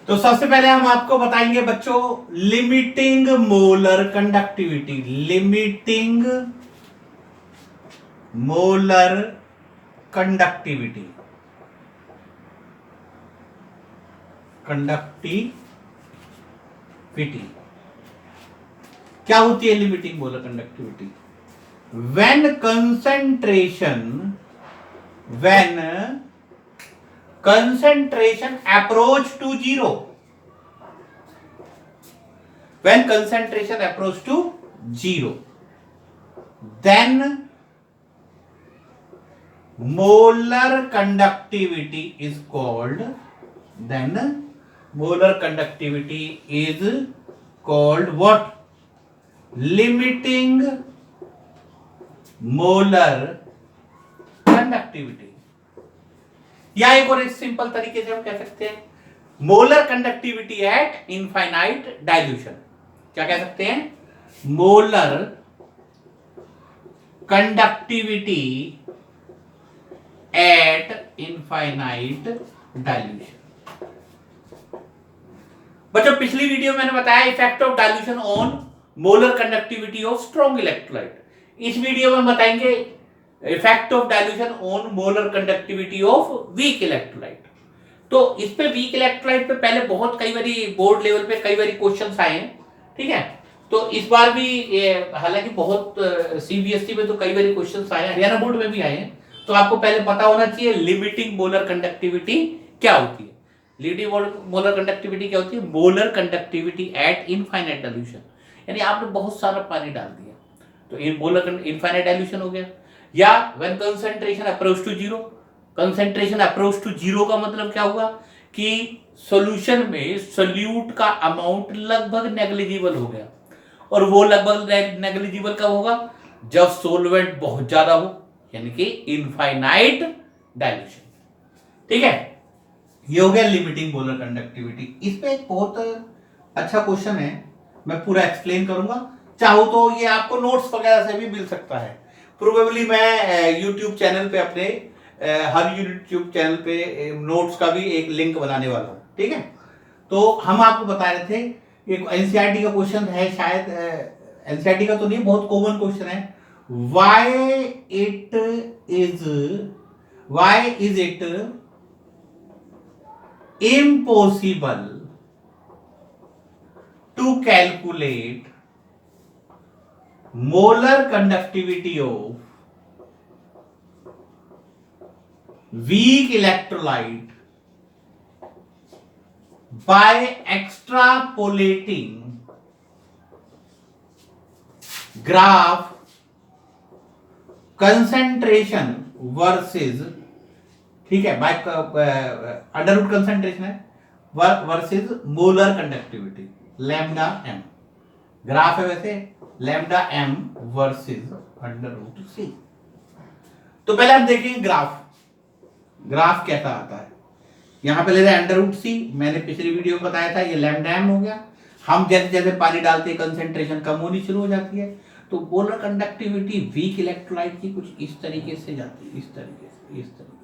तो सबसे पहले हम आपको बताएंगे बच्चों limiting molar conductivity. Limiting molar conductivity क्या होती है limiting molar conductivity? When concentration approach to zero, then molar conductivity is called what? Limiting molar conductivity. या एक और सिंपल तरीके से हम कह सकते हैं molar conductivity at infinite dilution. क्या कह सकते हैं? Molar conductivity at infinite dilution. बच्चों पिछली वीडियो में मैंने बताया effect of dilution on molar conductivity of strong electrolyte. इस वीडियो में बताएंगे effect of dilution on molar conductivity of weak electrolyte. तो इस पे वीक इलेक्ट्रोलाइट पे पहले बहुत कई बारी बोर्ड लेवल पे कई बारी क्वेश्चंस आए हैं, ठीक है। तो इस बार भी हालांकि बहुत सीबीएसई में तो कई बारी क्वेश्चंस आए हैं, हरियाणा बोर्ड में भी आए हैं। तो आपको पहले पता होना चाहिए लिमिटिंग मोलर कंडक्टिविटी क्या होती है। लिमिटिंग मोलर कंडक्टिविटी क्या होती है? Molar conductivity at infinite dilution, यानी आपने बहुत सारा पानी डाल दिया तो मोलर इनफाइनाइट डाइल्यूशन हो गया। या when concentration approach to zero, concentration approach to zero का मतलब क्या हुआ कि सॉल्यूशन में सोल्यूट का अमाउंट लगभग नेग्लिजिबल हो गया। और वो लगभग नेग्लिजिबल कब होगा? जब सोलवेंट बहुत ज्यादा हो, यानी कि इनफाइनाइट डाइल्यूशन, ठीक है। ये हो गया लिमिटिंग मोलर कंडक्टिविटी। इस पे एक बहुत अच्छा क्वेश्चन है, मैं पूरा एक्सप्लेन करूंगा। चाहो तो ये आपको नोट्स वगैरह से भी मिल सकता है। प्रोबेबली मैं यूट्यूब चैनल पे अपने हर यूट्यूब चैनल पे नोट्स का भी एक लिंक बनाने वाला हूँ, ठीक है। तो हम आपको बता रहे थे एक एनसीईआरटी का क्वेश्चन है, शायद एनसीईआरटी का तो नहीं, बहुत कॉमन क्वेश्चन है। Why is it impossible to calculate molar conductivity of weak electrolyte by extrapolating graph concentration versus, ठीक है, बाय अंडर रूट कंसेंट्रेशन है versus molar conductivity lambda M. Graph है वैसे lambda M versus under root C. तो पहले हम देखेंगे graph कैसा आता है। यहां पे ले रहे अंडर रूट सी, मैंने पिछली वीडियो में बताया था ये लैम्डा एम हो गया। हम जैसे जैसे पानी डालते हैं कंसेंट्रेशन कम होनी शुरू हो जाती है। तो मोलर कंडक्टिविटी वीक इलेक्ट्रोलाइट की कुछ इस तरीके से जाती है, इस तरीके से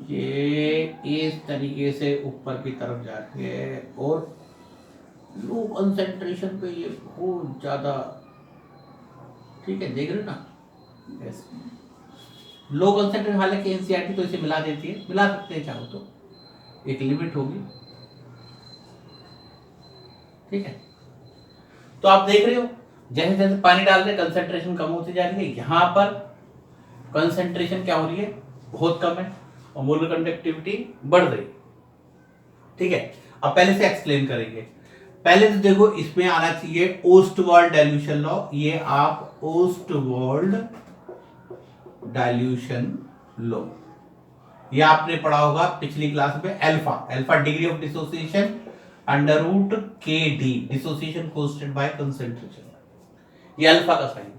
ये इस तरीके से ऊपर की तरफ जाती है और लो कंसेंट्रेशन पे ये बहुत ज्यादा, ठीक है, देख रहे हो ना, लो कंसेंट्रेशन। हालांकि एनसीईआरटी तो इसे मिला देती है, मिला सकते हैं चाहो तो, एक लिमिट होगी, ठीक है। तो आप देख रहे हो जैसे जैसे पानी डाल रहे कंसेंट्रेशन कम होती जा रही है। यहां पर कंसेंट्रेशन क्या हो रही है? बहुत कम है और मोलर कंडक्टिविटी बढ़ रही, ठीक है। अब पहले से एक्सप्लेन करेंगे। पहले तो देखो इसमें आना चाहिए ओस्टवाल्ड डाइल्यूशन लॉ। ये आप ओस्टवाल्ड डाइल्यूशन लॉ, ये आपने पढ़ा होगा पिछली क्लास में। Alpha degree of dissociation under root K D, dissociation constant by concentration, ये अल्फा का साइन।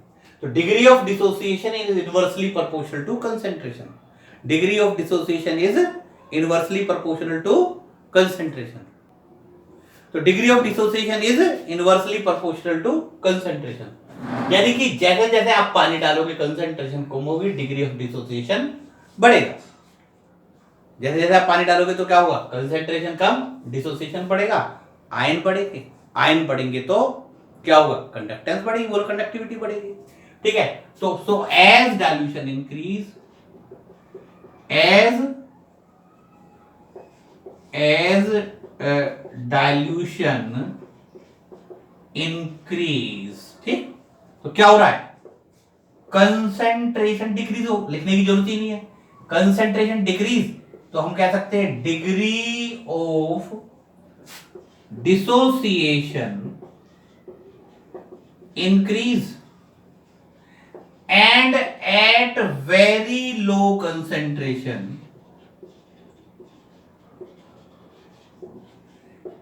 तो degree of dissociation is inversely proportional to concentration. Degree of dissociation is inversely proportional to concentration. तो degree of dissociation is inversely proportional to concentration. यानी कि जैसे जैसे आप पानी डालोगे कंसेंट्रेशन कम होगी, डिग्री ऑफ डिसोसिएशन बढ़ेगा। जैसे जैसे आप पानी डालोगे तो क्या होगा, कंसेंट्रेशन कम, डिसोसिएशन बढ़ेगा, आयन बढ़ेंगे, आयन बढ़ेंगे तो क्या होगा, कंडक्टेंस बढ़ेगी, मोलर कंडक्टिविटी बढ़ेगी। ठीक है, so as dilution increase, as dilution increase, ठीक, तो क्या हो रहा है, कंसेंट्रेशन डिक्रीज हो, लिखने की जरूरत ही नहीं है, कंसेंट्रेशन डिक्रीज, तो हम कह सकते हैं degree of dissociation increase and at very low concentration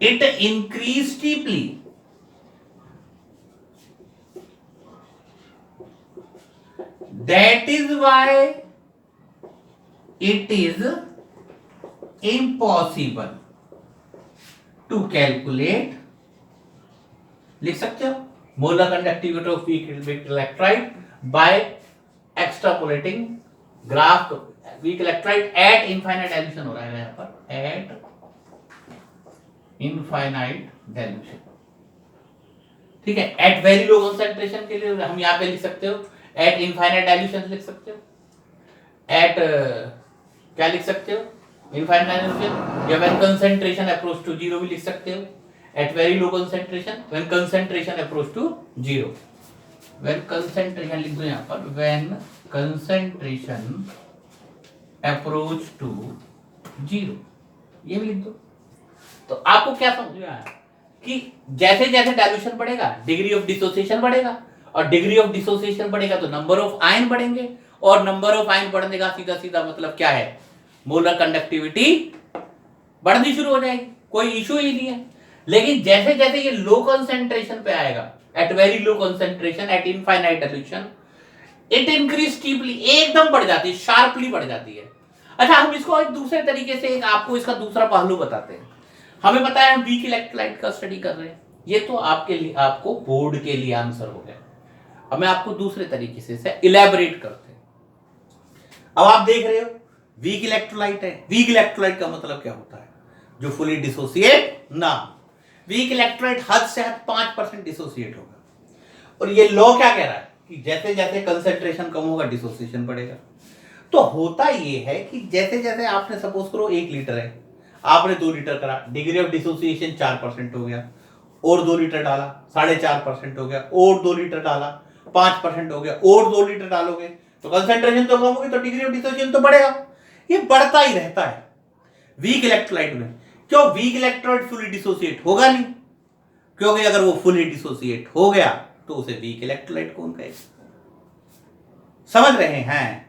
it increase steeply. That is why it is impossible to calculate, लिख सकते हो, molar conductivity of weak electrolyte by extrapolating graph weak electrolyte at infinite dilution हो रहा है यहाँ पर, at infinite dilution। ठीक है, at very low concentration के लिए हम यहाँ पे लिख सकते हो at infinite dilution लिख सकते हो, at क्या लिख सकते हो, infinite dilution, या when concentration approach to zero भी लिख सकते हो, at very low concentration, when concentration approach to zero, when concentration लिख दो यहाँ पर, when concentration approach to zero, ये भी लिख दो। तो आपको क्या समझ में आया कि जैसे जैसे डाइल्यूशन बढ़ेगा डिग्री ऑफ डिसोसिएशन बढ़ेगा, और डिग्री ऑफ डिसोसिएशन बढ़ेगा तो नंबर ऑफ आयन बढ़ेंगे, और नंबर ऑफ आयन बढ़ने का सीधा सीधा मतलब क्या है, मोलर कंडक्टिविटी बढ़नी शुरू हो जाएगी, कोई इशू ही नहीं है। लेकिन जैसे जैसे ये लो कंसेंट्रेशन पे आएगा, at very low concentration, at infinite dilution, it increase steeply, एकदम बढ़ जाती है, शार्पली बढ़ जाती है। अच्छा, हम इसको एक दूसरे तरीके से आपको इसका दूसरा पहलू बताते हैं। हमें पता है हम वीक इलेक्ट्रोलाइट का स्टडी कर रहे हैं, ये तो आपके लिए, आपको बोर्ड के लिए आंसर हो गया। अब मैं आपको दूसरे तरीके से इलेबोरेट करते हैं। अब आप देख रहे हो वीक इलेक्ट्रोलाइट है, वीक इलेक्ट्रोलाइट का मतलब क्या होता है, जो फुली डिसोसिएट ना, वीक इलेक्ट्रोलाइट हद से हद 5% डिसोसिएट होगा। और ये लॉ क्या कह रहा है कि जैसे जैसे कंसेंट्रेशन कम होगा डिसोसिएशन बढ़ेगा। तो होता ये है कि जैसे जैसे आपने सपोज करो 1 लीटर है, आपने 2 लीटर करा, डिग्री ऑफ डिसोसिएशन 4% हो गया, और 2 लीटर डाला 4.5% हो गया, और 2 लीटर डाला 5% हो गया, और 2 लीटर डालोगे तो कंसेंट्रेशन तो कम होगी, तो डिग्री ऑफ डिसोसिएशन तो बढ़ेगा। ये बढ़ता ही रहता है वीक इलेक्ट्रोलाइट में। क्यों? वीक इलेक्ट्रोलाइट फुली डिसोसिएट होगा नहीं, क्योंकि अगर वो फुली डिसोसिएट हो गया तो उसे वीक इलेक्ट्रोलाइट कौन कहेगा। समझ रहे हैं?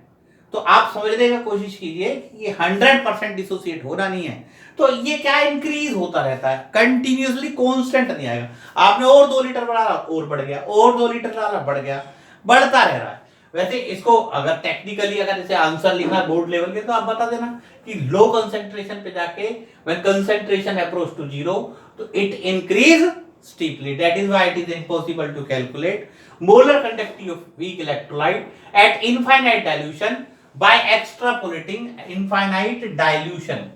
तो आप समझने की कोशिश कीजिए कि ये 100% डिसोसिएट होना नहीं है, तो ये क्या इंक्रीज होता रहता है, कंटिन्यूअसली कांस्टेंट नहीं आएगा। आपने और 2 लीटर बढ़ाया और बढ़ गया, और 2 लीटर डाला बढ़ गया, बढ़ता रह रहा है। वैसे इसको अगर टेक्निकली अगर इसे आंसर लिखना बोर्ड लेवल के, तो आप बता देना कि लो कंसेंट्रेशन पे जाके when concentration approach to zero तो it increase steeply. That is why it is impossible to calculate molar conductivity of weak electrolyte at infinite dilution by extrapolating infinite dilution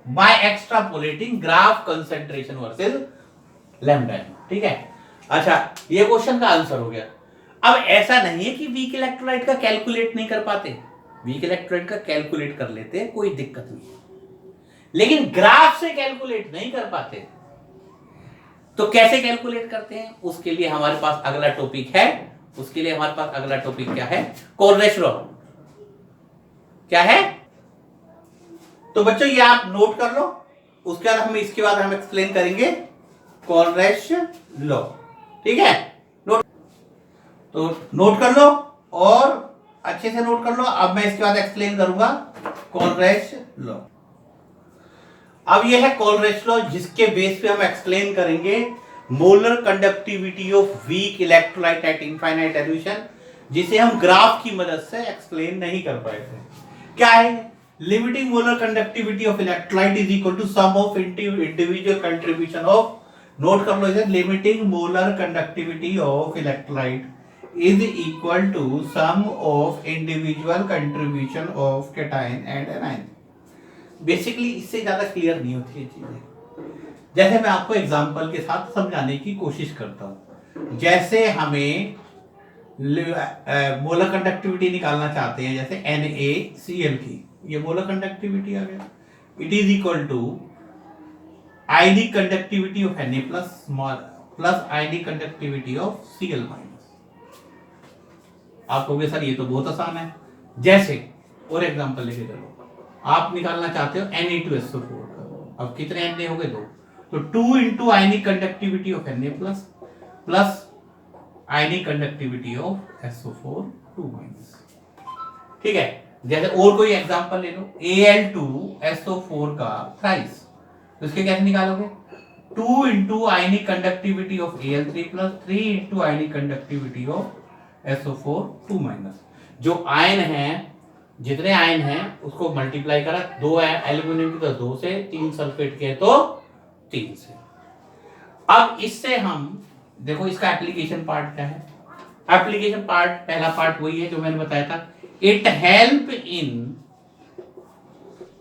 by extrapolating graph concentration versus lambda। ठीक है, अच्छा ये question का answer हो गया। अब ऐसा नहीं है कि वीक इलेक्ट्रोलाइट का कैलकुलेट नहीं कर पाते, वीक इलेक्ट्रोलाइट का कैलकुलेट कर लेते, कोई दिक्कत नहीं है, लेकिन ग्राफ से कैलकुलेट नहीं कर पाते। तो कैसे कैलकुलेट करते हैं, उसके लिए हमारे पास अगला टॉपिक है, उसके लिए हमारे पास अगला टॉपिक क्या है, कोलरेश लॉ। क्या है? तो बच्चों ये आप नोट कर लो, उसके बाद हम इसके बाद हम एक्सप्लेन करेंगे कोलरेश लॉ। ठीक है, नोट तो नोट कर लो और अच्छे से नोट कर लो। अब मैं इसके बाद एक्सप्लेन करूंगा कोलरेश लॉ। अब यह है कोलरेश लॉ, जिसके बेस पे हम एक्सप्लेन करेंगे molar conductivity of weak electrolyte eight infinite dilution, जिसे हम ग्राफ की मदद से एक्सप्लेन नहीं कर पाए थे। क्या है? Limiting molar conductivity of electrolyte is equal to sum of individual contribution of, नोट कर लो इसे, limiting molar conductivity of electrolyte is equal to sum of individual contribution of cation and anion। Basically इससे ज्यादा क्लियर नहीं होती ये चीजें। जैसे मैं आपको एग्जांपल के साथ समझाने की कोशिश करता हूं, जैसे हमें मोलर कंडक्टिविटी निकालना चाहते हैं, जैसे NaCl की, ये मोलर कंडक्टिविटी आ गया, it is equal to ionic conductivity of Na plus ionic conductivity of Cl minus. आप कहोगे सर ये तो बहुत आसान है, जैसे और एग्जांपल लेके चलो, आप निकालना चाहते हो Na2SO4 का, अब कितने Na हो गए? 2, तो 2 into ionic conductivity of Na plus ionic conductivity of SO4 2 minus. ठीक है, जैसे और कोई एग्जांपल ले लो, Al2SO4 का थ्राइस, तो इसके कैसे निकालोगे? 2 into ionic conductivity of Al3 plus 3 into ionic conductivity of SO4 2 minus. जो आयन है, जितने आयन हैं उसको मल्टीप्लाई करा, 2 एल्यूमिनियम की तो 2 से, 3 सल्फेट के तो 3 से। अब इससे हम देखो इसका एप्लीकेशन पार्ट क्या है। एप्लीकेशन पार्ट, पहला पार्ट वही है जो मैंने बताया था, it help in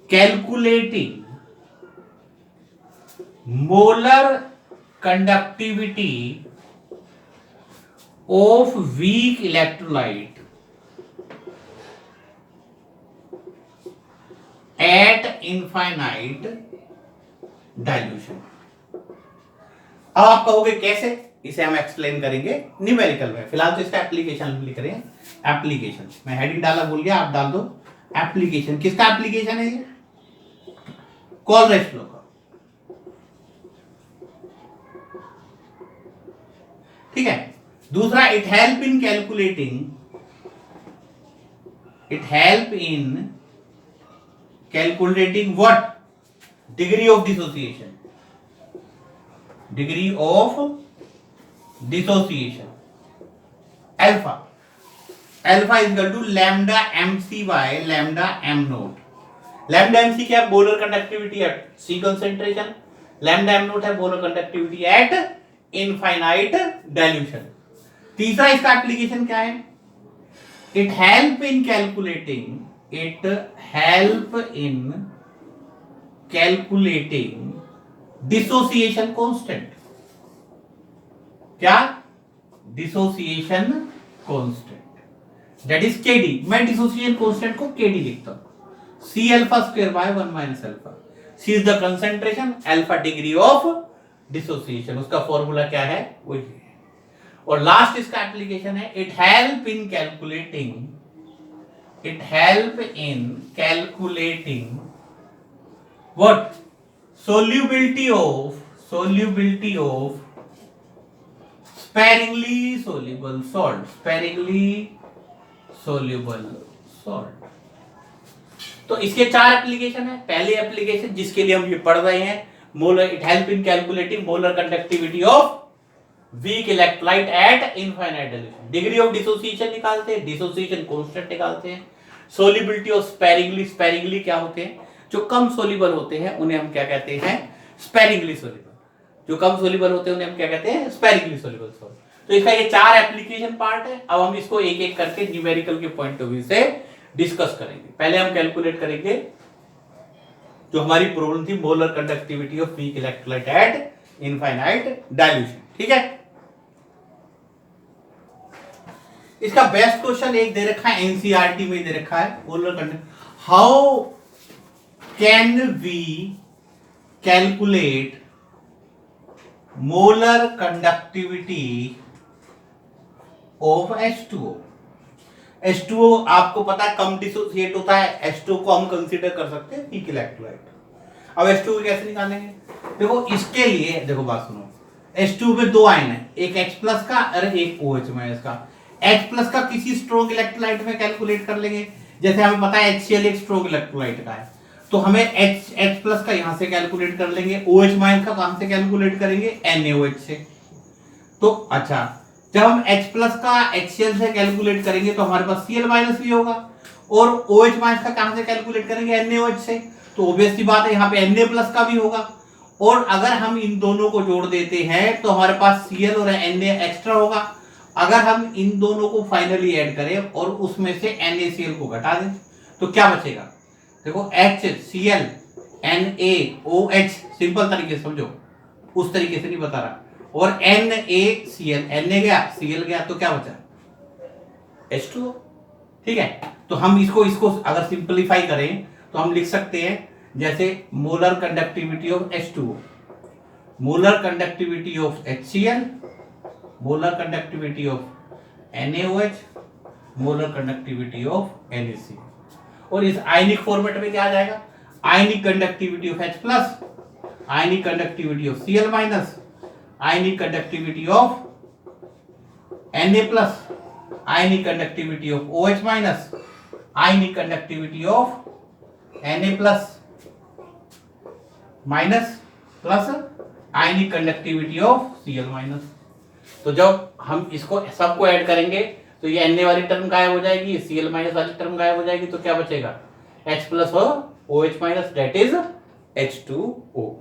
calculating molar conductivity of weak electrolyte eight infinite dilution. अब आप कहोगे कैसे, इसे हम एक्सप्लेन करेंगे न्यूमेरिकल में। फिलहाल तो इसका एप्लीकेशन लिख रहे हैं। एप्लीकेशन, मैं हेडिंग डाला भूल गया, आप डाल दो एप्लीकेशन। किसका एप्लीकेशन है ये? कोलरिच लॉ का। ठीक है। दूसरा, it help in calculating what? Degree of dissociation. Degree of dissociation alpha. Alpha is equal to lambda MC by lambda M naught. Lambda MC क्या है? Molar conductivity at C concentration. Lambda M naught है molar conductivity at infinite dilution. तीसरा इसका application क्या है? It help in calculating dissociation constant. क्या? Dissociation constant, that is Kd। मैं dissociation constant को Kd लिखता हूं, C alpha square by 1 minus alpha. C is the concentration, alpha degree of dissociation. उसका फॉर्मूला क्या है? वही है। और लास्ट इसका एप्लीकेशन है, it help in calculating what? solubility of sparingly soluble salt। तो इसके 4 एप्लीकेशन है। पहली एप्लीकेशन जिसके लिए हम ये पढ़ रहे हैं, molar, it help in calculating molar conductivity of weak electrolyte eight infinite dilution. Degree of dissociation निकालते हैं, डिसोसिएशन कांस्टेंट निकालते हैं। सोल्यूबिलिटी ऑफ स्पेरिंगली क्या होते हैं? जो कम सोल्यूबल होते हैं उन्हें हम क्या कहते हैं? Sparingly soluble. जो कम सोल्यूबल होते हैं उन्हें हम क्या कहते हैं? Sparingly soluble salt. तो इसका ये 4 एप्लीकेशन पार्ट है। अब हम इसको एक एक करके न्यूमेरिकल के पॉइंट ऑफ व्यू से डिस्कस करेंगे। पहले हम कैलकुलेट करेंगे जो हमारी प्रॉब्लम थी, molar conductivity of weak electrolyte eight infinite dilution. ठीक है। इसका बेस्ट क्वेश्चन एक दे रखा है, एनसीईआरटी में दे रखा है, molar conductivity. How can we calculate molar conductivity of H2O? H2O आपको पता है कम डिसोसिएट होता है। H2O को हम कंसीडर कर सकते हैं वीक इलेक्ट्रोलाइट। अब H2O कैसे निकालेंगे? देखो इसके लिए, देखो बात सुनो, H2O में 2 आयन है, एक H प्लस का और एक OH माइनस का। H प्लस का किसी स्ट्रॉन्ग इलेक्ट्रोलाइट में कैलकुलेट कर लेंगे। जैसे हमें पता है HCl एक स्ट्रॉन्ग इलेक्ट्रोलाइट का है, तो हमें H प्लस का यहां से कैलकुलेट कर लेंगे। OH माइनस का कहां से कैलकुलेट करेंगे? NaOH से। तो अच्छा, जब हम H प्लस का HCl से कैलकुलेट करेंगे तो हमारे पास Cl माइनस भी होगा, और OH माइनस का कहां से कैलकुलेट करेंगे? NaOH से। तो ऑब्वियस सी बात है यहाँ पे Na प्लस का भी होगा। और अगर हम इन दोनों को जोड़ देते हैं तो हमारे पास Cl और Na एक्स्ट्रा होगा, अगर हम इन दोनों को फाइनली ऐड करें और उसमें से NaCl को घटा दें तो क्या बचेगा? देखो HCl NaOH, सिंपल तरीके से समझो, उस तरीके से नहीं बता रहा, और NaCl, Na गया Cl गया तो क्या बचा? H2O। ठीक है, तो हम इसको अगर सिंपलीफाई करें तो हम लिख सकते हैं जैसे molar conductivity of H2O, molar conductivity of HCl, molar conductivity of NaOH, molar conductivity of NaCl। और इस आयनिक फॉर्मेट में क्या आ जाएगा? Ionic conductivity of H plus, ionic conductivity of Cl minus, ionic conductivity of Na plus, ionic conductivity of OH minus, ionic conductivity of Na plus minus plus ionic conductivity of Cl minus. तो जब हम इसको सबको add करेंगे तो ये Na वाली term गायब हो जाएगी, Cl माइनस वाली टर्म गायब हो जाएगी, तो क्या बचेगा? H प्लस और OH minus, that is H2O।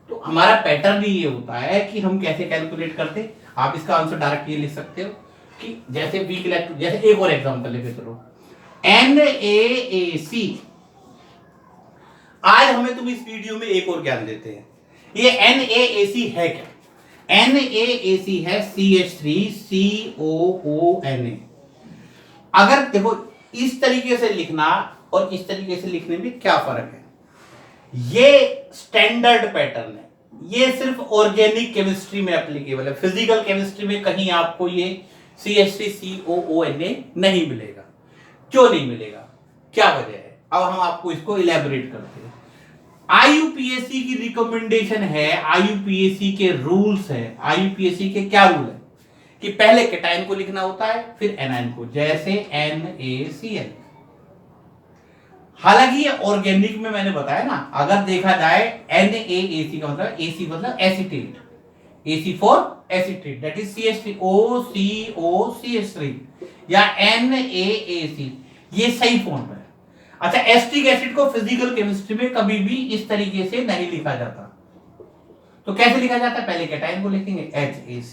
तो हमारा पैटर्न ही ये होता है कि हम कैसे कैलकुलेट करते। आप इसका आंसर डायरेक्ट ये लिख सकते हो कि जैसे वीक इलेक्ट्रॉन, जैसे एक और एग्जांपल लेके चलो, NaAC। आज हमें तुम इस वीडियो में एक और ज्ञान देते हैं। ये NaAC है क्या? NaAC है CH3COONA। अगर देखो इस तरीके से लिखना और इस तरीके से लिखने में क्या फर्क है? ये स्टैंडर्ड पैटर्न है, ये सिर्फ ऑर्गेनिक केमिस्ट्री में एप्लीकेबल है, फिजिकल केमिस्ट्री में कहीं आपको ये CH3COONA नहीं मिलेगा। क्यों नहीं मिलेगा, क्या वजह है? अब हम आपको इसको इलेबोरेट करते हैं। IUPAC की रिकमेंडेशन है, IUPAC के रूल्स है, IUPAC के क्या रूल है कि पहले कैटायन को लिखना होता है फिर एनायन को, जैसे NaCl। हालांकि ये ऑर्गेनिक में मैंने बताया ना, अगर देखा जाए NaAC का मतलब AC मतलब acetate, AC for acetate, that is CH3OCOCH3 या NaAC, ये सही फॉर्म है। अच्छा, एस्टिक एसिड को फिजिकल केमिस्ट्री में कभी भी इस तरीके से नहीं लिखा जाता, तो कैसे लिखा जाता है? पहले कैटायन को लिखेंगे HAC।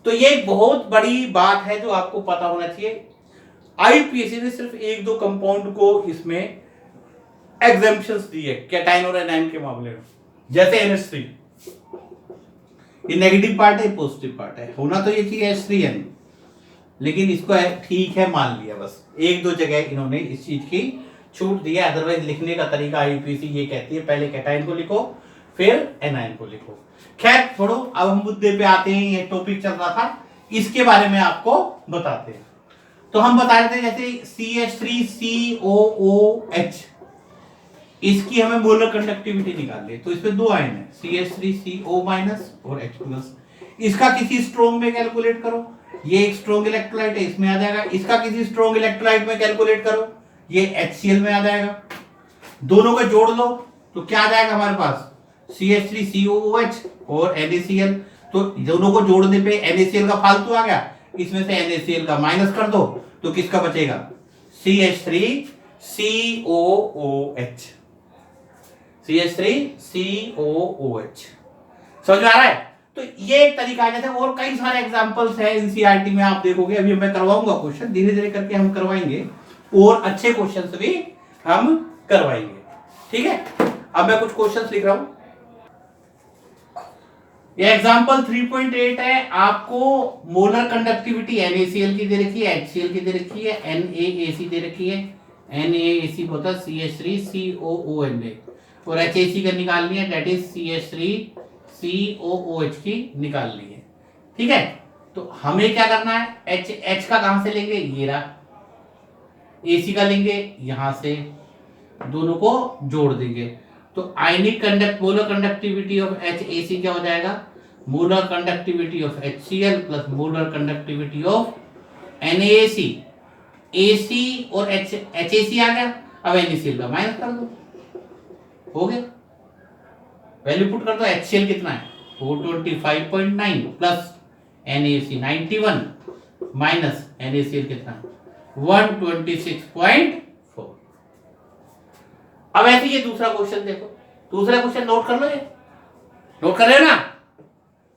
तो ये बहुत बड़ी बात है जो आपको पता होना चाहिए। IUPAC ने सिर्फ एक दो कंपाउंड को इसमें एग्जेम्पशंस दी है कैटायन और एनायन के मामले में, जैसे NH3, ये नेगेटिव पार्ट है, पॉजिटिव पार्ट है, होना तो ये चाहिए H3N, लेकिन इसको ठीक है मान लिया, बस एक दो जगह इन्होंने इस चीज की छूट दी है। अदरवाइज लिखने का तरीका IUPAC ये कहती है पहले कैटायन को लिखो फिर एनायन को लिखो। खैर छोड़ो, अब हम मुद्दे पे आते हैं। ये टॉपिक चल रहा था, इसके बारे में आपको बताते हैं। तो हम बता रहे थे जैसे CH3COOH, इसकी हमें मोलर कंडक्टिविटी निकालनी है, तो इसमें दो आयन है CH3CO माइनस और H प्लस। इसका किसी स्ट्रॉन्ग में कैलकुलेट करो, ये एक स्ट्रॉन्ग इलेक्ट्रोलाइट है, इसमें आ जाएगा। इसका किसी स्ट्रॉन्ग इलेक्ट्रोलाइट में कैलकुलेट करो, ये HCl में आ जाएगा। दोनों को जोड़ लो तो क्या आ जाएगा हमारे पास? CH3COOH और NaCl। तो दोनों को जोड़ने पे NaCl का फालतू आ गया, इसमें से NaCl का माइनस कर दो तो किसका बचेगा? CH3COOH, CH3COOH। समझ में आ रहा है? तो ये एक तरीका है, जैसे और कई सारे एग्जांपल्स है एनसीईआरटी में, आप देखोगे। अभी मैं करवाऊंगा क्वेश्चन, धीरे धीरे करके हम करवाएंगे और अच्छे क्वेश्चंस भी हम करवाएंगे। ठीक है, अब मैं कुछ क्वेश्चंस लिख रहा हूं। ये एग्जांपल 3.8 है, आपको मोलर कंडक्टिविटी NaCl की दे रखी है, HCl की दे रखी है, NaAC दे रखी है। NaAC होता है CH3COONA और HAC का निकालनी है, दैट इज CH3COOH की निकालनी है। ठीक है, तो हमें क्या करना है? H का कहां से लेंगे? ये रहा। AC का लेंगे यहां से, दोनों को जोड़ देंगे तो आयनिक मोलर कंडक्टिविटी ऑफ HAC क्या हो जाएगा? Molar conductivity of HCl plus molar conductivity of NaAC। AC और HAC आ गया, अब NaCl का माइनस कर दो, हो गया। वैल्यू पुट कर दो, HCl कितना है? 425.9 प्लस NaC 91 माइनस NaCl कितना? 126.4। अब ऐसे ये दूसरा क्वेश्चन देखो, दूसरा क्वेश्चन नोट कर लो, ये नोट कर रहे हो ना?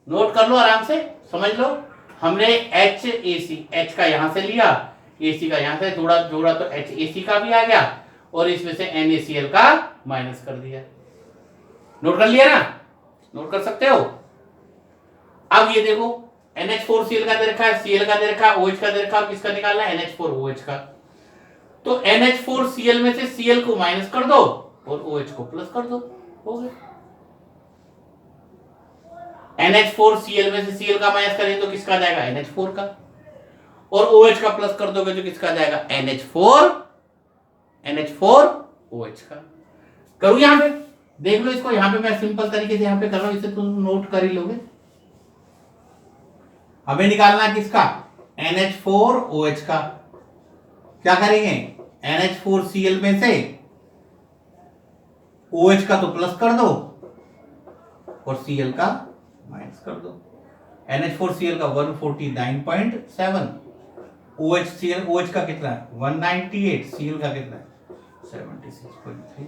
नोट कर लो आराम से, समझ लो। हमने एच ए सी, एच का यहां से लिया, ए सी का यहां से जोड़ा जोड़ा तो एच ए सी का भी आ गया, और इसमें से NaCl का माइनस कर दिया। नोट कर लिया ना, नोट कर सकते हो। अब ये देखो NH4Cl का दे रखा है, Cl का दे रखा है, OH का दे रखा है, किसका निकालना है? NH4OH का। तो NH4Cl में से Cl को माइनस कर दो और OH को प्लस कर दो, हो गया। NH4Cl में से Cl का माइनस करेंगे तो किसका जाएगा? NH4 का, और OH का प्लस कर दोगे तो किसका जाएगा? NH4OH का। करूं यहां पे, देख लो इसको, यहां पे मैं सिंपल तरीके से यहां पे कर रहा हूं, इसे तुम नोट कर ही लोगे। हमें निकालना है किसका? NH4OH का। क्या करेंगे? NH4Cl में से OH का तो प्लस कर दो और Cl का माइनस कर दो। NH4Cl का 149.7, OH का कितना है? 198, Cl का कितना है? 76.3।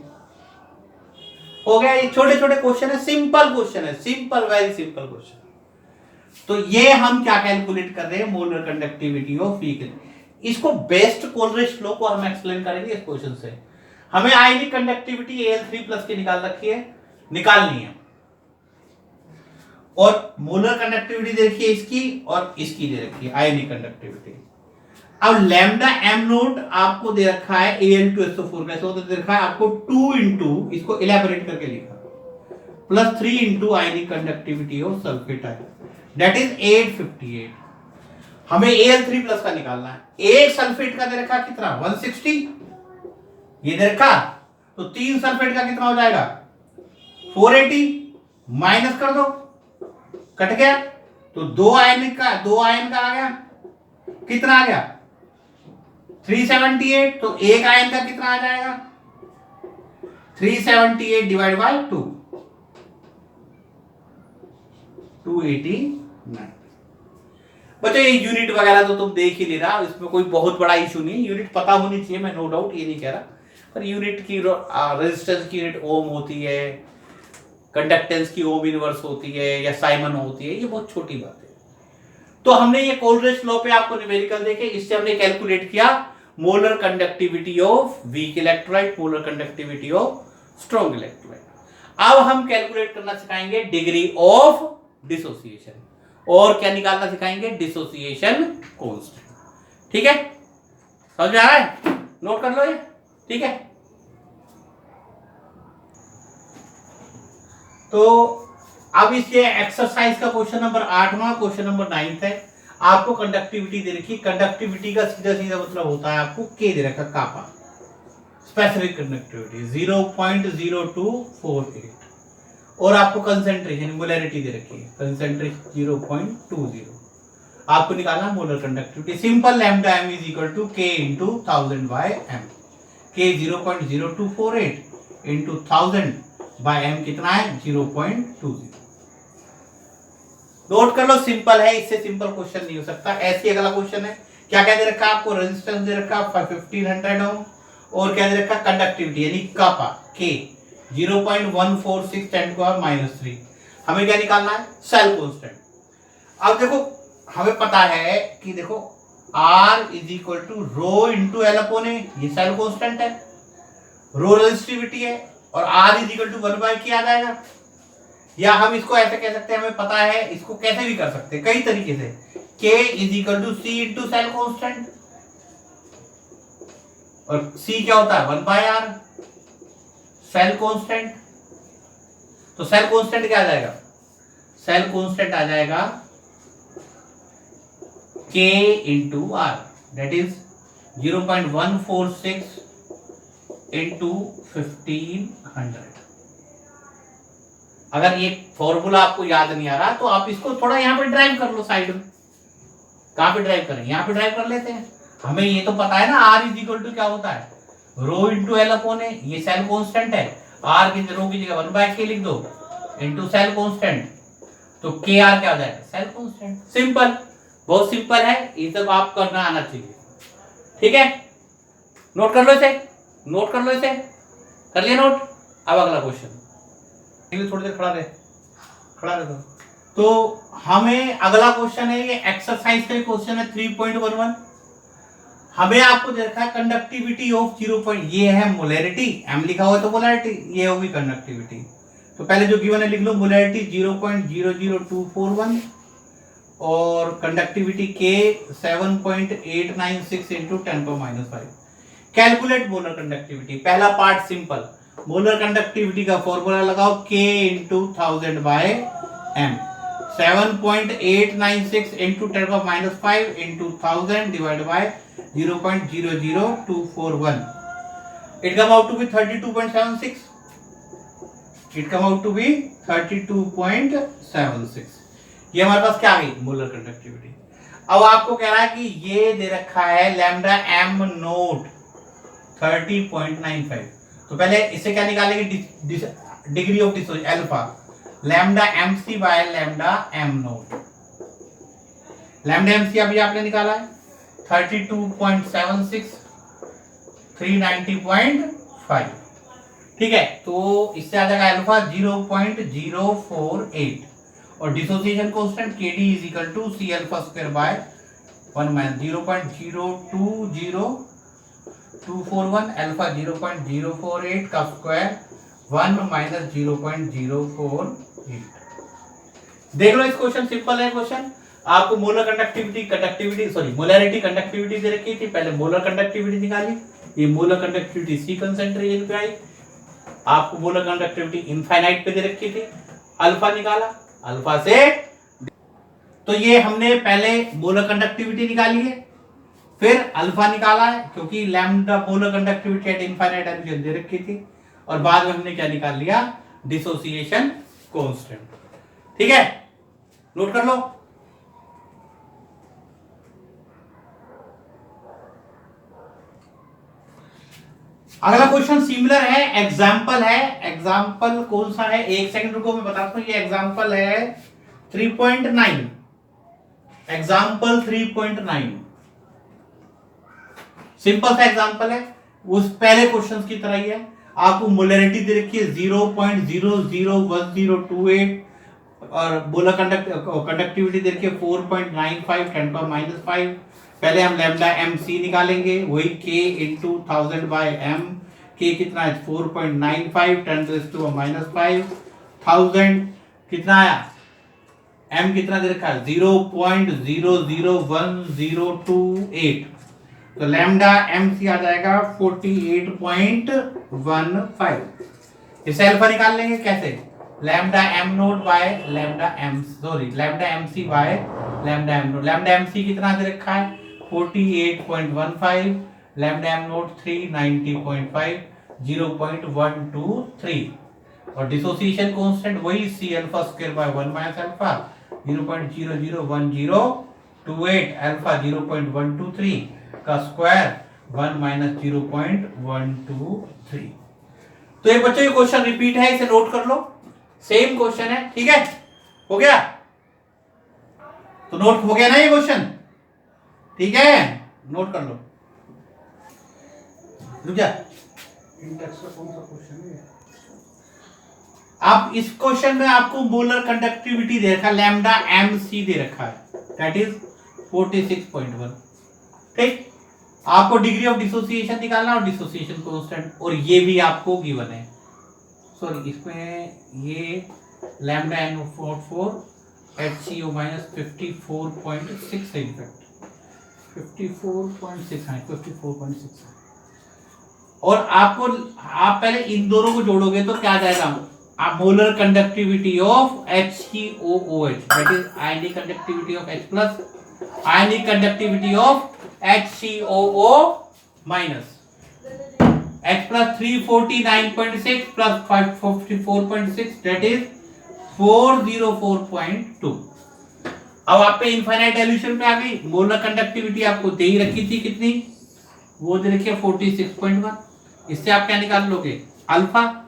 हो गया। ये छोटे छोटे क्वेश्चन है, सिंपल क्वेश्चन है, सिंपल, वेरी सिंपल क्वेश्चन। तो ये हम क्या कैलकुलेट कर रहे हैं? Molar conductivity of vehicle. इसको बेस्ट कोलरिज लॉ को हम एक्सप्लेन करेंगे इस क्वेश्चन से। हमें आयनिक कंडक्टिविटी Al3+ की निकाल रखी है, निकालनी है, और मोलर कंडक्टिविटी दे रखी है इसकी और इसकी दे रखी है आयनिक कंडक्टिविटी। अब लैम्डा m नोट आपको दे रखा है Al2SO4 कैसे होता दे रखा है आपको 2 इंटू, इसको इलेबोरेट करके लिखा, +3 into ionic conductivity of sulphate ion, that is 858। हमें Al3+ का निकालना है। एक सल्फेट का दे रखा कितना? 160, ये दे रखा, तो 3 सल्फेट का कितना हो जाएगा? 480, माइनस कर दो, कट गया, तो 2 आयन का आ गया, कितना आ गया? 378। तो एक आयन का कितना आ जाएगा? 378 डिवाइड बाय 2, 289। बच्चों ये यूनिट वगैरह तो तुम देख ही ले रहा, इसमें कोई बहुत बड़ा इशू नहीं है, यूनिट पता होनी चाहिए, मैं नो डाउट ये नहीं कह रहा, पर यूनिट की रेजिस्टेंस की यूनिट ओम होती है, कंडक्टेंस की ओम इनवर्स होती है या साइमन होती है, ये बहुत छोटी बात है। तो हमने ये कोलरिज लॉ पे आपको न्यूमेरिकल देखे, इससे हमने कैलकुलेट किया molar conductivity of weak electrolyte, molar conductivity of strong electrolyte. अब हम कैलकुलेट करना सिखाएंगे डिग्री ऑफ डिसोसिएशन, और क्या निकालना सिखाएंगे? Dissociation constant. ठीक है, समझ में आ रहा है? नोट कर लो ये, ठीक है। तो अब इसके एक्सरसाइज का क्वेश्चन नंबर 8वां, क्वेश्चन नंबर 9 है। आपको कंडक्टिविटी दे रखी, कंडक्टिविटी का सीधा सीधा मतलब होता है आपको के दे रखा, कापा, स्पेसिफिक कंडक्टिविटी 0.0248, और आपको कंसेंट्रेशन मोलैरिटी दे रखी है, कंसेंट्रेशन 0.20। आपको निकालना molar conductivity. Simple, lambda m is equal to k into 1000 by m। k 0.0248 into 1000 by m कितना है? 0.20। नोट कर लो, सिंपल है, इससे सिंपल क्वेश्चन नहीं हो सकता। ऐसे अगला क्वेश्चन है, क्या क्या दे रखा आपको? रेजिस्टेंस दे रखा 1500 ओम, और क्या दे रखा? कंडक्टिविटी यानी कापा k 0.146 10⁻³ हमें क्या निकालना है? Cell constant. अब देखो हमें पता है कि देखो R is equal to rho into L upon A, ये सेल कांस्टेंट है, रो रेजिस्टिविटी है, और R is equal to 1/k आ जाएगा। या हम इसको ऐसे कह सकते हैं, हमें पता है, इसको कैसे भी कर सकते हैं कई तरीके से, K is equal to C into cell constant, और C क्या होता है? 1/R cell constant. तो सेल कांस्टेंट क्या आ जाएगा? सेल कांस्टेंट आ जाएगा K into R, that is 0.146 into 1500। अगर ये फॉर्मूला आपको याद नहीं आ रहा तो आप इसको थोड़ा यहां पे ड्राइव कर लो साइड में। कहां पे ड्राइव करें? यहां पे ड्राइव कर लेते हैं। हमें ये तो पता है ना R इज इक्वल टू क्या होता है? रो इंटू एल अपॉन ए, ये सेल कांस्टेंट है, R की रो की जगह 1/k लिख दो इंटू सेल कांस्टेंट, तो के आर क्या हो जाएगा? Cell constant. सिंपल, बहुत सिंपल है, ये सब आप करना आना चाहिए। ठीक है, नोट कर लो इसे, नोट कर लो इसे, कर लिया नोट। अब अगला क्वेश्चन, थोड़ी देर खड़ा रहे तो तो हमें अगला क्वेश्चन है, ये एक्सरसाइज का क्वेश्चन है 3.11। हमें आपको दे रखा है कंडक्टिविटी ऑफ 0. ये है मोलैरिटी, एम लिखा हुआ है तो मोलैरिटी, ये होगी कंडक्टिविटी। तो पहले जो गिवन है लिख लो, मोलैरिटी 0.00241 और कंडक्टिविटी के 7.896 इंटू 10⁻⁵। Calculate molar conductivity. पहला पार्ट सिंपल, मोलर कंडक्टिविटी का फॉर्मूला लगाओ, K into 1000/m। 7.896 into 10⁻⁵ into 1000 divide by 0.00241। It come out to be 32.76. It come out to be 32.76। ये हमारे पास क्या आ गई, मोलर कंडक्टिविटी। अब आपको कह रहा है कि ये दे रखा है लैम्डा एम नोट 30.95। तो पहले इसे क्या निकालेंगे, degree of dissociation alpha, lambda M C by lambda M naught. Lambda M C अभी आपने निकाला है 32.76, 390.5। ठीक है, तो इससे आ जाएगा अल्फा 0.048 और dissociation constant K D is equal to C alpha square by 1 minus 0.020241 alpha 0.048 का स्क्वायर 1 माइनस 0.048। देख लो इस क्वेश्चन, सिंपल है क्वेश्चन। आपको मोलर कंडक्टिविटी मोलैरिटी कंडक्टिविटी दे रखी थी, पहले मोलर कंडक्टिविटी निकाली, ये मोलर कंडक्टिविटी सी कंसेंट्रेशन पे आई। आपको मोलर कंडक्टिविटी इनफाइनाइट पे दे रखी थी, अल्फा निकाला, अल्फा से तो ये हमने पहले मोलर कंडक्टिविटी निकाली है, फिर अल्फा निकाला है क्योंकि lambda molar conductivity at infinite energy दे रखी थी, और बाद में हमने क्या निकाल लिया, डिसोसिएशन कांस्टेंट। ठीक है, नोट कर लो। अगला क्वेश्चन सिमिलर है, एग्जाम्पल है। एग्जाम्पल कौन सा है, एक सेकंड रुको मैं बताता हूं। ये एग्जाम्पल है 3.9, एग्जाम्पल 3.9 सिंपल सा एग्जाम्पल है, उस पहले क्वेश्चन की तरह ही है। आपको मोलैरिटी दे रखी है 0.001028 और मोलर कंडक्टिविटी दे रखी है 4.95 10⁻⁵। पहले हम लैम्डा एम सी निकालेंगे, वही K इंटू 1000/m। K कितना है 4.95 10⁻⁵। 1000 कितना आया, m कितना दे रखा है 0.001028, तो लैम्डा एम सी आ जाएगा 48.15। इसे अल्फा निकाल लेंगे कैसे, lambda M naught by lambda M C by lambda M naught. Lambda M C कितना दे रखा है 48.15, लैम्डा एम नोट 390.5, 0.123 और डिसोसिएशन कांस्टेंट वही C alpha square by 1 minus alpha 0.001028 alpha 0.123 का स्क्वायर 1 माइनस 0.123। तो ये बच्चों ये क्वेश्चन रिपीट है, इसे नोट कर लो, सेम क्वेश्चन है। ठीक है, हो गया, तो नोट हो गया ना ये क्वेश्चन, ठीक है, नोट कर लो। रुक जा, इंडेक्स का कौन सा क्वेश्चन है? आप इस क्वेश्चन में आपको मोलर कंडक्टिविटी दे रखा, लैम्डा एम सी दे रखा है, दैट इज 46.1। ठीक, आपको डिग्री ऑफ डिसोसिएशन निकालना और डिसोसिएशन कांस्टेंट, और ये भी आपको गिवन है। सॉरी, इसमें ये lambda N naught 4 HCO minus 54.6 है, इनफैक्ट 54.6 है, 54.6। और आपको आप पहले इन दोनों को जोड़ोगे तो क्या आ जाएगा, आप molar conductivity of HCOOH, that is ionic conductivity of H plus, ionic conductivity of HCOO minus H plus 349.6 plus 554.6 that is 404.2। अब आप पे इनफाइनाइट डाइल्यूशन पे आ गई, मोलर कंडक्टिविटी आपको दे ही रखी थी कितनी, वो दे रखी है 46.1। इससे आप क्या निकाल लोगे, alpha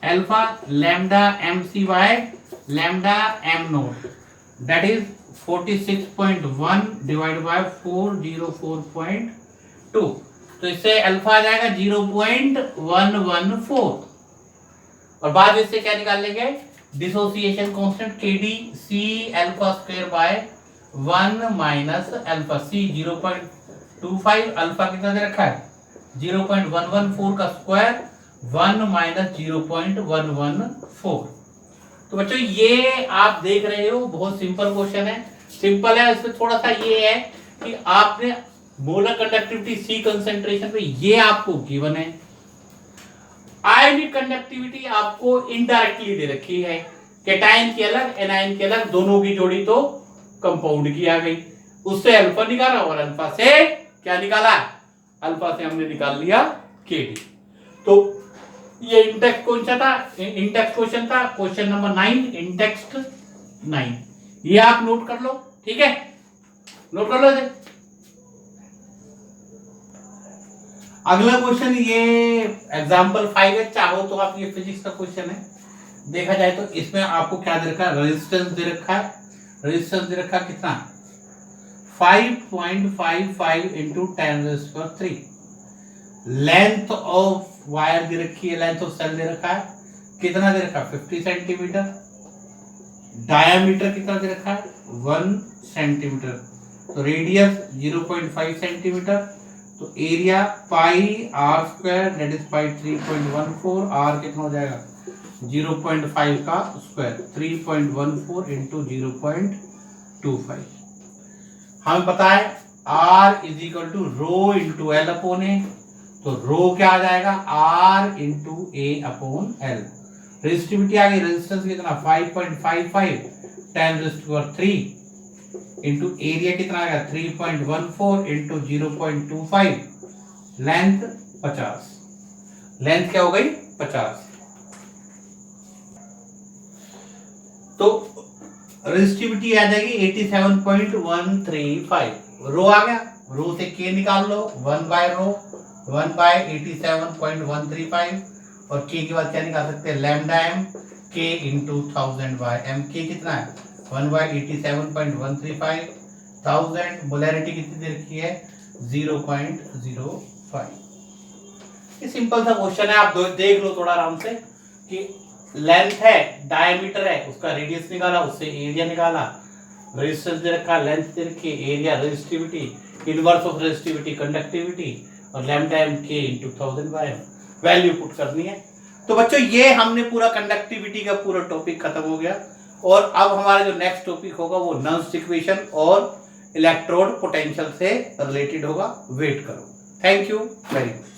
alpha lambda M C by lambda M naught that is 46.1 divide by 404.2, तो इससे अल्फा आ जाएगा 0.114 और बाद में इससे क्या निकाल लेंगे, dissociation constant KD C alpha square by 1 minus alpha C 0.25, alpha कितना दे रखा है 0.114 का स्क्वायर 1 माइनस 0.114। तो बच्चों ये आप देख रहे हो बहुत सिंपल क्वेश्चन है, सिंपल है। इसमें थोड़ा सा ये है कि आपने मोलर कंडक्टिविटी C कंसेंट्रेशन पे ये आपको गिवन है, आयनिक कंडक्टिविटी आपको इनडायरेक्टली दे रखी है, कैटायन की अलग एनायन की अलग, दोनों की जोड़ी तो कंपाउंड की आ गई, उससे अल्फा निकाला और अल्फा से क्या निकाला, अल्फा से हमने निकाल लिया KD। तो ये इंडेक्स कौन सा था, इंडेक्स क्वेश्चन था, क्वेश्चन नंबर 9, इंडेक्स 9, ये आप नोट कर लो, ठीक है, नोट कर लो इसे। अगला क्वेश्चन ये एग्जांपल 5 है, चाहो तो आप ये फिजिक्स का क्वेश्चन है, देखा जाए तो इसमें आपको क्या दे रखा है, रेजिस्टेंस दे रखा है, रेजिस्टेंस दे रखा है कितना 5.55 इंटू 10⁻³ लेंथ ऑफ वायर दे रखी है, लेंथ ऑफ सेल दे रखा है कितना दे रखा है 50 सेंटीमीटर, डायामीटर कितना दे रखा है 1 सेंटीमीटर, तो रेडियस 0.5 सेंटीमीटर, तो area pi R square that is pi 3.14, आर कितना हो जाएगा 0.5 का स्क्वायर 3.14 इंटू 0.25। हमें पता है R is equal to rho into L upon A, तो रो क्या आ जाएगा R into A upon L. Resistivity आ गई, रेजिस्टेंस कितना 5.55 10⁻³ इंटू एरिया कितना आ गया 3.14 इंटू 0.25, लेंथ 50, लेंथ क्या हो गई 50। तो रेजिस्टिविटी आ जाएगी 87.135, रो आ गया, रो से K निकाल लो 1 बाय रो 1 बाय 87.135, और K के बाद क्या निकाल सकते हैं lambda m, K into 1000 by m, K कितना है 1 बाय 87.135, 1000, मोलैरिटी कितनी दे रखी है 0.05। ये सिंपल सा क्वेश्चन है, आप देख लो थोड़ा आराम से कि लेंथ है, डायमीटर है, उसका रेडियस निकाला, उससे एरिया निकाला, रेजिस्टेंस दे रखा, लेंथ दे रखी, area, resistivity, inverse of resistivity conductivity, और lambda m K into 1000 by m, value put करनी है। तो बच्चों ये हमने पूरा कंडक्टिविटी का पूरा टॉपिक खत्म हो गया, और अब हमारा जो नेक्स्ट टॉपिक होगा वो नॉन्स इक्वेशन और इलेक्ट्रोड पोटेंशियल से रिलेटेड होगा। वेट करो। Thank you very much.